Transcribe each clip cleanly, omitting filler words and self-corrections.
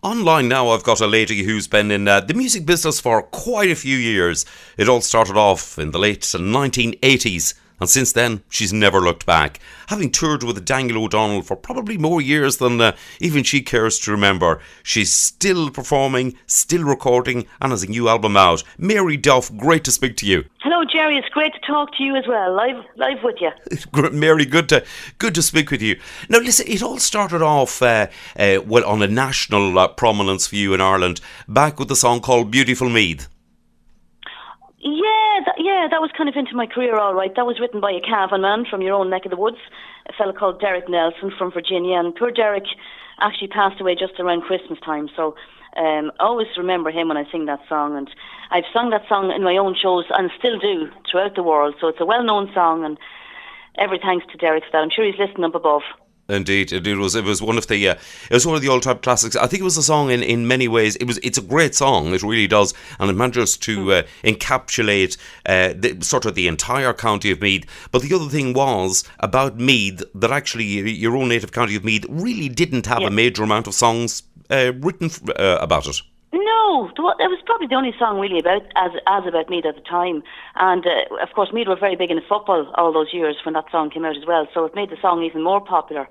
Online now, I've got a lady who's been in the music business for quite a few years. It all started off in the late 1980s, and since then, she's never looked back. Having toured with Daniel O'Donnell for probably more years than even she cares to remember, she's still performing, still recording, and has a new album out. Mary Duff, great to speak to you. Hello, Gerry. It's great to talk to you as well. Live with you. Mary, good to speak with you. Now, listen, it all started off on a national prominence for you in Ireland, back with the song called "Beautiful Meath." That was kind of into my career, all right. That was written by a Cavan man from your own neck of the woods, a fellow called Derek Nelson from Virginia, and poor Derek actually passed away just around Christmas time, so I always remember him when I sing that song, and I've sung that song in my own shows and still do throughout the world, so it's a well-known song, and every thanks to Derek for that. I'm sure he's listening up above. Indeed, it was one of the all-time classics. I think it was a song in many ways. It's a great song. It really does, and it manages to encapsulate the entire county of Meath. But the other thing was about Meath that actually your own native county of Meath really didn't have a major amount of songs written about it. No, it was probably the only song really about Meath at the time, and of course Meath were very big in football all those years when that song came out as well, so it made the song even more popular,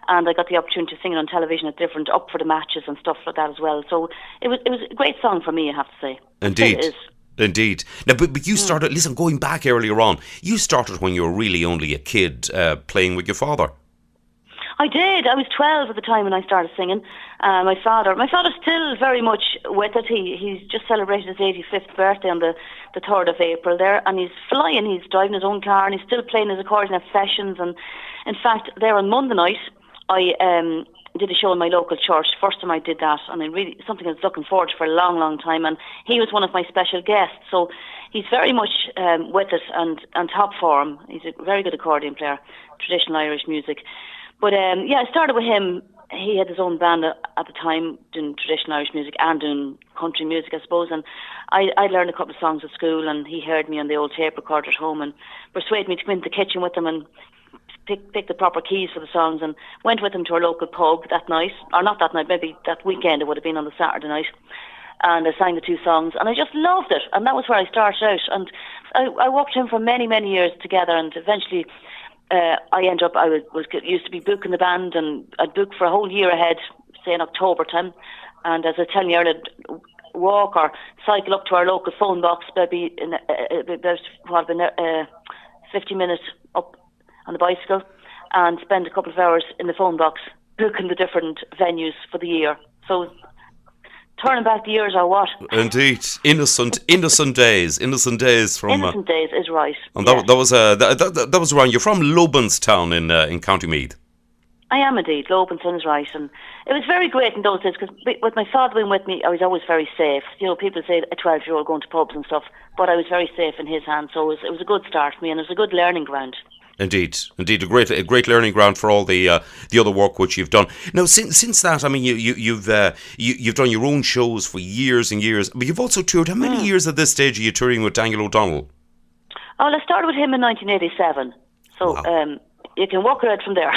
and I got the opportunity to sing it on television at different up for the matches and stuff like that as well, so it was a great song for me, I have to say. Indeed. It is. Indeed. Now, but you started, listen, going back earlier on, you started when you were really only a kid playing with your father. I did. I was 12 at the time when I started singing. My father's still very much with it. He's just celebrated his 85th birthday on the 3rd of April there, and he's flying. He's driving his own car, and he's still playing his accordion at sessions. And in fact, there on Monday night, I did a show in my local church. First time I did that, and something I was looking forward to for a long, long time. And he was one of my special guests, so he's very much with it and on top form. He's a very good accordion player, traditional Irish music. But I started with him. He had his own band at the time, doing traditional Irish music and doing country music, I suppose. And I learned a couple of songs at school, and he heard me on the old tape recorder at home and persuaded me to go into the kitchen with him and pick the proper keys for the songs, and went with him to our local pub that night, or not that night, maybe that weekend. It would have been on the Saturday night. And I sang the two songs, and I just loved it. And that was where I started out. And I worked with him for many, many years together, and eventually I used to be booking the band, and I'd book for a whole year ahead, say in October time. And as I tell you, I'd walk or cycle up to our local phone box, maybe about 50 minutes up on the bicycle, and spend a couple of hours in the phone box booking the different venues for the year. So turning back the years or what? Indeed, innocent days from. Innocent days is right. And that was around. You're from Lobanstown in County Meath. I am indeed. Lobanstown is right, and it was very great in those days because with my father being with me, I was always very safe. You know, people say a 12-year-old going to pubs and stuff, but I was very safe in his hands. So it was a good start for me, and it was a good learning ground. Indeed, a great learning ground for all the other work which you've done. Now, since that, I mean, you've done your own shows for years and years, but you've also toured. How many years at this stage are you touring with Daniel O'Donnell? Oh, well, I started with him in 1987, so wow. You can work it out from there.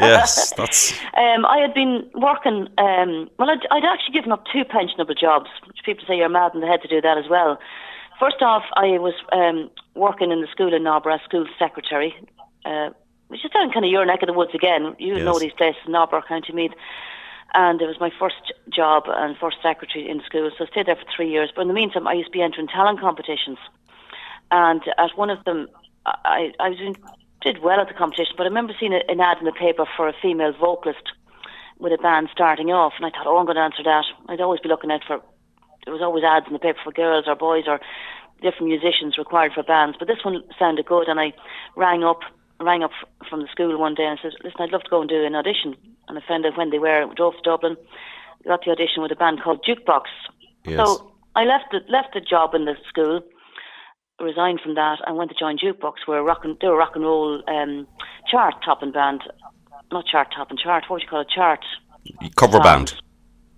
Yes, that's. I had been working. I'd actually given up 2 pensionable jobs, which people say you're mad in the head to do that as well. First off, I was working in the school in Nobber as school secretary, which is down kind of your neck of the woods again. You know these places, Nobber, County Meath. And it was my first job and first secretary in school, so I stayed there for 3 years. But in the meantime, I used to be entering talent competitions. And at one of them, I did well at the competition, but I remember seeing an ad in the paper for a female vocalist with a band starting off, and I thought, I'm going to answer that. I'd always be looking out for. There was always ads in the paper for girls or boys or different musicians required for bands, but this one sounded good, and I rang up from the school one day and said, listen, I'd love to go and do an audition. And I found out when they were, drove to Dublin, got the audition with a band called Jukebox. Yes. So I left the job in the school, resigned from that, and went to join Jukebox, where they were a rock and roll chart-topping band. Not chart-topping, what would you call it? Cover band.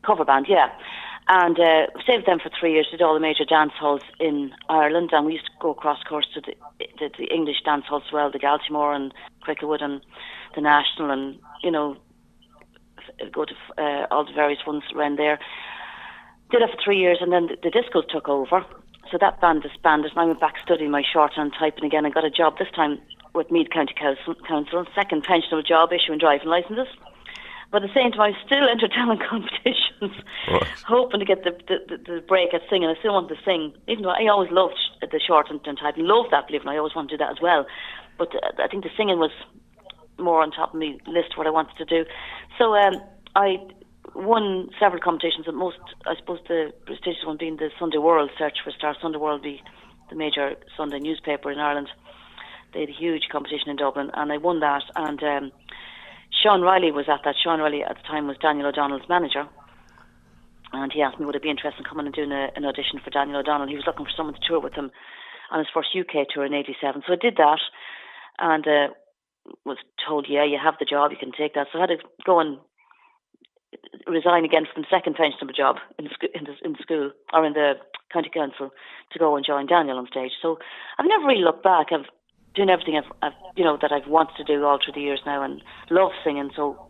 Cover band, yeah. And stayed with them for 3 years, did all the major dance halls in Ireland, and we used to go across course to the English dance halls as well, the Galtymore and Cricklewood and the National, and, you know, go to all the various ones around there. Did that for 3 years, and then the discos took over. So that band disbanded, and I went back studying my shorthand typing again. I got a job this time with Meath County Council, second pensionable job, issuing driving licences. But at the same time, I was still entered talent competitions, Right. hoping to get the break at singing. I still wanted to sing, even though I always loved the shorthand and typing. Loved that, believe it or not. I always wanted to do that as well. But I think the singing was more on top of my list, what I wanted to do. So I won several competitions, and most, I suppose, the prestigious one being the Sunday World, Search for Star. Sunday World, the major Sunday newspaper in Ireland. They had a huge competition in Dublin, and I won that. And Sean Riley was at that. Sean Riley at the time was Daniel O'Donnell's manager, and he asked me would I be interested in coming and doing an audition for Daniel O'Donnell. He was looking for someone to tour with him on his first UK tour in '87. So I did that, and was told, yeah, you have the job, you can take that. So I had to go and resign again from the second pensionable job in the school or in the county council to go and join Daniel on stage. So I've never really looked back. I've doing everything I've that I've wanted to do all through the years now, and love singing. So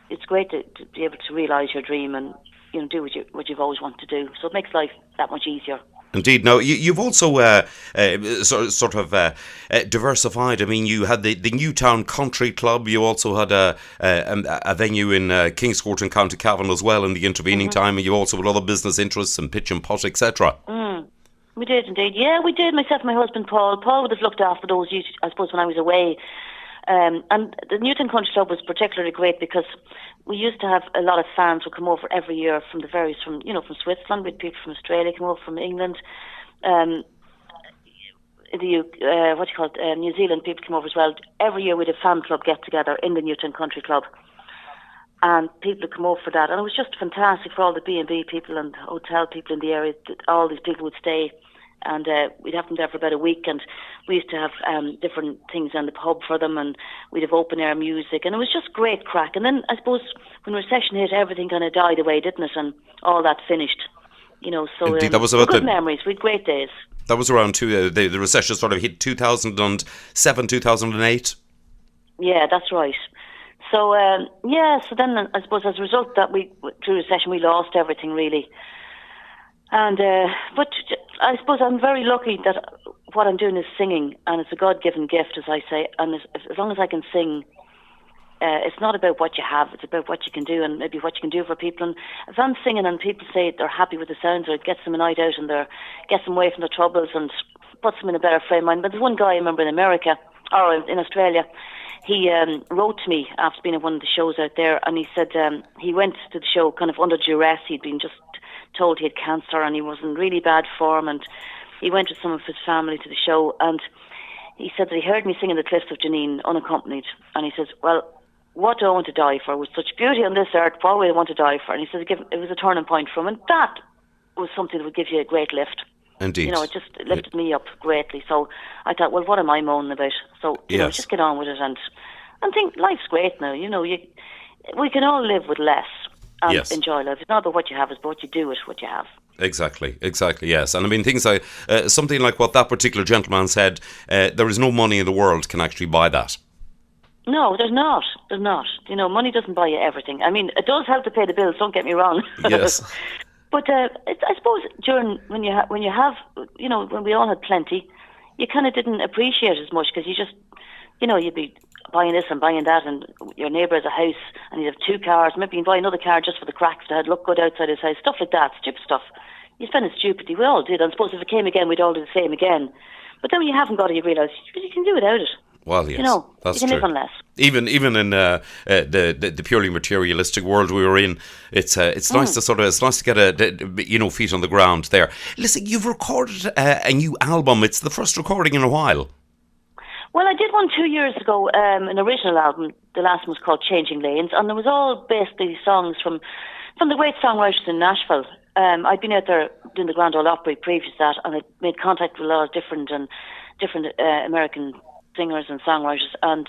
it's great to be able to realise your dream and do what you've always wanted to do. So it makes life that much easier. Indeed. Now, you've also sort of diversified. I mean, you had the Newtown Country Club. You also had a venue in Kingscourt in County Cavan as well in the intervening time. And you also had other business interests in pitch and putt, etc. We did indeed. Yeah, we did. Myself and my husband Paul. Paul would have looked after those, I suppose, when I was away. And the Newtown Country Club was particularly great because we used to have a lot of fans who come over every year from from Switzerland. We had people from Australia come over, from England, New Zealand people come over as well. Every year we had a fan club get together in the Newtown Country Club, and people would come over for that. And it was just fantastic for all the B&B people and hotel people in the area. All these people would stay. And we'd have them there for about a week, and we used to have different things in the pub for them, and we'd have open air music, and it was just great crack. And then I suppose when recession hit, everything kind of died away, didn't it? And all that finished, So indeed, that was about good memories. We had great days. That was around the recession sort of hit 2007, 2008. Yeah, that's right. So so then I suppose as a result that through recession we lost everything really. And but I suppose I'm very lucky that what I'm doing is singing, and it's a God-given gift, as I say. And as long as I can sing, it's not about what you have; it's about what you can do, and maybe what you can do for people. And if I'm singing and people say they're happy with the sounds, or it gets them a night out, and gets them away from their troubles, and puts them in a better frame of mind. But there's one guy I remember in America or in Australia. He wrote to me after being at one of the shows out there, and he said he went to the show kind of under duress. He'd been just told he had cancer and he was in really bad form, and he went with some of his family to the show, and he said that he heard me singing The Cliffs of Janine unaccompanied, and he says, well, what do I want to die for? With such beauty on this earth, what would I want to die for? And he said it was a turning point for him, and that was something that would give you a great lift. Indeed. It just lifted me up greatly. So I thought, well, what am I moaning about? So just get on with it and think life's great now. We can all live with less and enjoy life. It's not about what you have, it's about what you do with what you have. Exactly, yes. And I mean, things like something like what that particular gentleman said, there is no money in the world can actually buy that. No, there's not. Money doesn't buy you everything. I mean, it does help to pay the bills, don't get me wrong. Yes. But I suppose when we all had plenty, you kind of didn't appreciate it as much because you just, you'd be buying this and buying that, and your neighbour has a house and you'd have 2 cars, maybe you can buy another car just for the cracks to look good outside his house, stuff like that, stupid stuff. You spend it stupidly, we all did, and I suppose if it came again we'd all do the same again. But then when you haven't got it, you realise you can do without it. Well, yes, that's you can true. live on less. Even in the purely materialistic world we were in, it's nice to get feet on the ground there. Listen, you've recorded a new album. It's the first recording in a while. Well, I did one 2 years ago, an original album. The last one was called Changing Lanes, and it was all basically songs from the great songwriters in Nashville. I'd been out there doing the Grand Ole Opry previous to that, and I made contact with a lot of different American singers and songwriters, and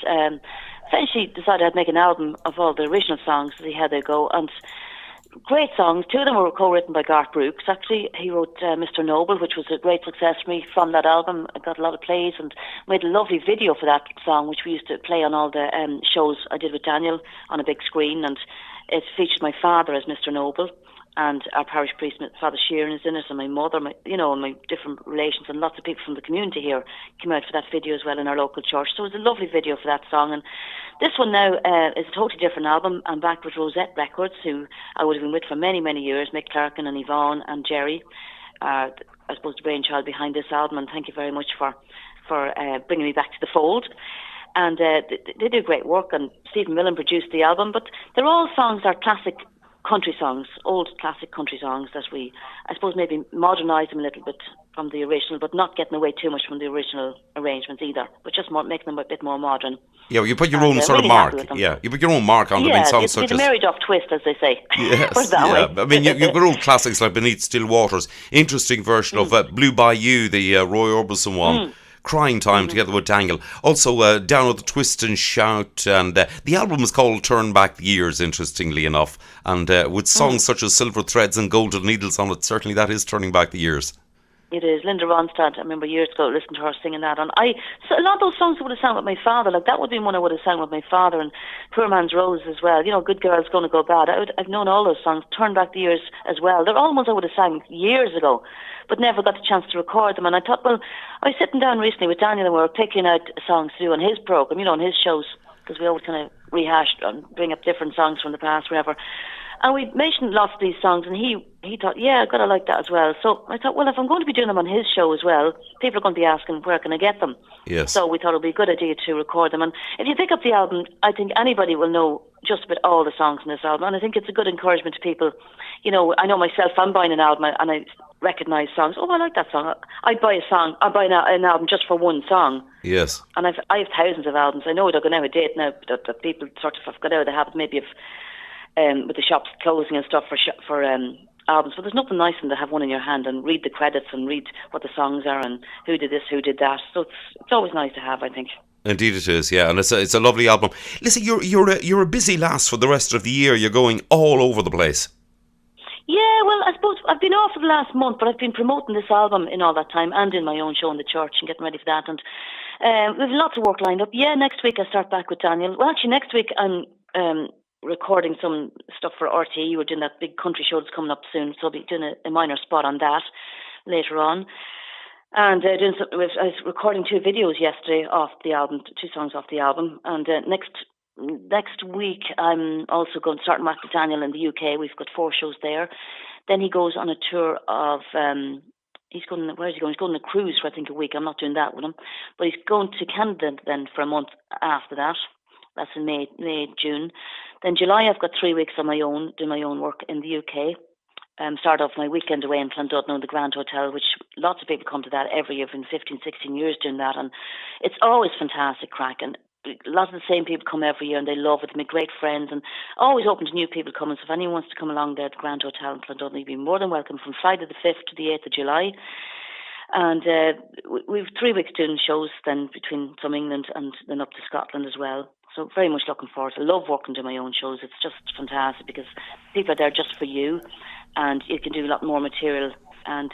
eventually decided I'd make an album of all the original songs to see how they go. And great songs. 2 of them were co-written by Garth Brooks. Actually, he wrote Mr. Noble, which was a great success for me from that album. I got a lot of plays and made a lovely video for that song, which we used to play on all the shows I did with Daniel on a big screen. And It featured my father as Mr. Noble, and our parish priest, Father Sheeran, is in it, and my mother, and my different relations, and lots of people from the community here came out for that video as well in our local church. So it was a lovely video for that song. And this one now is a totally different album. I'm back with Rosette Records, who I would have been with for many, many years, Mick Clarkin and Yvonne and Gerry, I suppose the brainchild behind this album, and thank you very much for bringing me back to the fold. And they do great work, and Stephen Millen produced the album, but they're all songs that are classic country songs, old classic country songs that we, I suppose, maybe modernise them a little bit from the original, but not getting away too much from the original arrangements either, but just making them a bit more modern. Yeah, well, you put your own sort really of mark. Yeah, you put your own mark on them in songs such it's as... a Mary Duff twist, as they say. Yes, Put it that way. I mean, you've got old classics like Beneath Still Waters, interesting version of Blue Bayou, the Roy Orbison one. Crying Time together with Daniel. Also, Down with the Twist and Shout. And the album is called Turn Back the Years, interestingly enough. And with songs such as Silver Threads and Golden Needles on it, certainly that is turning back the years. It is. Linda Ronstadt, I remember years ago listening to her singing that. And so a lot of those songs I would have sang with my father. Like, that would be one I would have sang with my father, and Poor Man's Rose as well. You know, Good Girl's Gonna Go Bad. I've known all those songs. Turn Back the Years as well. They're all ones I would have sang years ago, but never got the chance to record them. And I thought, well, I was sitting down recently with Daniel and we were picking out songs to do on his programme, on his shows, because we always kind of rehash and bring up different songs from the past, whatever. And we mentioned lots of these songs, and he thought, yeah, I've got to like that as well. So I thought, well, if I'm going to be doing them on his show as well, people are going to be asking, where can I get them? Yes. So we thought it would be a good idea to record them. And if you pick up the album, I think anybody will know just about all the songs in this album. And I think it's a good encouragement to people. I know myself, I'm buying an album and I recognise songs. Oh, I like that song. I'd buy an album just for one song. Yes. And I have thousands of albums. I know they're going out of date now, that people sort of have got out of the habit maybe of with the shops closing and stuff for albums, but there's nothing nicer than to have one in your hand and read the credits and read what the songs are and who did this, who did that. So it's always nice to have, I think. Indeed it is, yeah, and it's a lovely album. Listen, you're a busy lass for the rest of the year. You're going all over the place. Yeah, well, I suppose I've been off for the last month, but I've been promoting this album in all that time and in my own show in the church and getting ready for that. And we've lots of work lined up. Yeah, next week I start back with Daniel. Well, actually, next week I'm recording some stuff for RTE. We're doing that big country show that's coming up soon, so I'll be doing a minor spot on that later on. And I was recording 2 videos yesterday off the album, 2 songs off the album. And next week I'm also going to start back with Daniel in the UK. We've got 4 shows there. Then he goes on a tour of where's he going? He's going on a cruise for I think a week. I'm not doing that with him, but he's going to Canada then for a month after that. That's in May, June. Then July, I've got 3 weeks on my own, doing my own work in the UK. Start off my weekend away in Clondudno, the Grand Hotel, which lots of people come to that every year. I've been 15, 16 years doing that. And it's always fantastic crack. And lots of the same people come every year and they love it. They make great friends and always open to new people coming. So if anyone wants to come along there at the Grand Hotel in Clondudno, you'd be more than welcome from Friday the 5th to the 8th of July. And we've 3 weeks doing shows then between some England and then up to Scotland as well. So very much looking forward to it. I love working to my own shows. It's just fantastic because people are there just for you and you can do a lot more material and,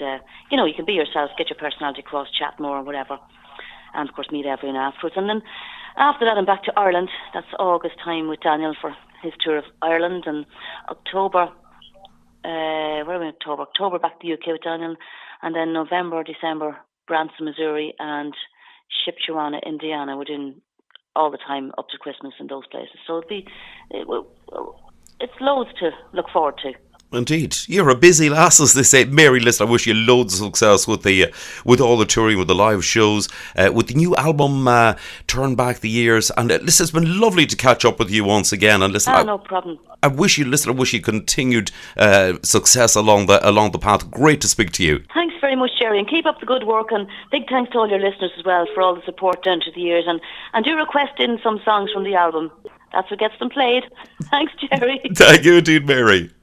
you can be yourself, get your personality across, chat more or whatever. And, of course, meet everyone afterwards. And then after that, I'm back to Ireland. That's August time with Daniel for his tour of Ireland. And October, where are we in October? October, back to the UK with Daniel. And then November, December, Branson, Missouri and Shipshewana, Indiana. We're doing all the time up to Christmas in those places. So it's loads to look forward to. Indeed, you're a busy lass, as they say. Mary, listen, I wish you loads of success with all the touring, with the live shows, with the new album, Turn Back the Years. And listen, it's been lovely to catch up with you once again. And listen, no problem. I wish you continued success along the path. Great to speak to you. Thanks very much, Gerry, and keep up the good work. And big thanks to all your listeners as well for all the support down to the years. And do request in some songs from the album. That's what gets them played. Thanks, Gerry. Thank you indeed, Mary.